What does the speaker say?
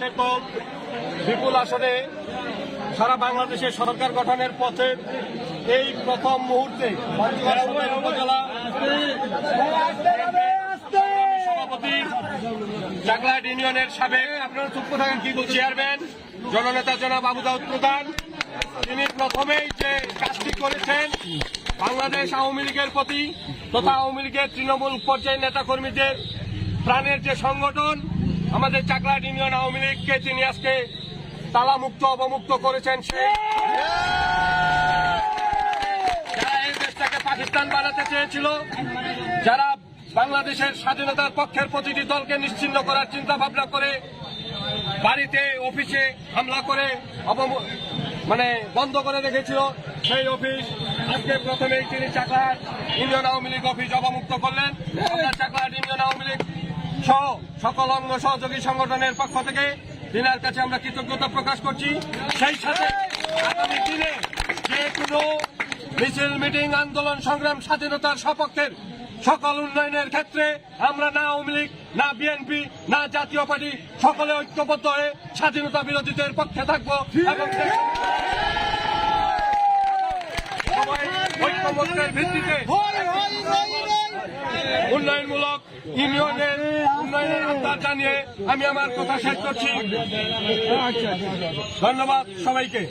এবং বিপুল আসনে সারা বাংলাদেশের সরকার গঠনের পথে এই প্রথম মুহূর্তে উপজেলা সভাপতি চাকলাট ইউনিয়নের সাবেক আপনারা চুপ থাকেন কি চেয়ারম্যান জননেতা জনাব আবু দাউদ প্রধান, তিনি প্রথমেই যে কাজটি করেছেন বাংলাদেশ আওয়ামী লীগের প্রতি তথা আওয়ামী লীগের তৃণমূল পর্যায়ের নেতা কর্মীদের প্রাণের যে সংগঠন আমাদের চাকলাট ইউনিয়ন আওয়ামী লীগকে তিনি আজকে তালামুক্ত অবমুক্ত করেছেন। সেই যারা এই দেশটাকে পাকিস্তান বানাতে চেয়েছিল, যারা বাংলাদেশের স্বাধীনতার পক্ষের প্রতিটি দলকে নিশ্চিহ্ন করার চিন্তা ভাবনা করে বাড়িতে অফিসে হামলা করে বন্ধ করে রেখেছিল, সেই অফিস আজকে প্রথমেই তিনি চাকলাট ইউনিয়ন আওয়ামী লীগ অফিস অবমুক্ত করলেন। আমরা চাকলাট ইউনিয়ন আওয়ামী লীগ সহ সকল অঙ্গ সহযোগী সংগঠনের পক্ষ থেকে তিনার কাছে আমরা কৃতজ্ঞতা প্রকাশ করছি। সেই সাথে আগামী দিনে যে কোনো মিছিল মিটিং আন্দোলন সংগ্রাম স্বাধীনতার সপক্ষের সকল উন্নয়নের ক্ষেত্রে আমরা না আওয়ামী লীগ না বিএনপি না জাতীয় পার্টি সকলে ঐক্যবদ্ধ হয়ে স্বাধীনতা বিরোধীদের পক্ষে থাকবো এবং ঐক্যবদ্ধের ভিত্তিতে উন্নয়নমূলক ইউনিয়নের উন্নয়নের আহ্বান জানিয়ে আমি আমার কথা শেষ করছি। ধন্যবাদ সবাইকে।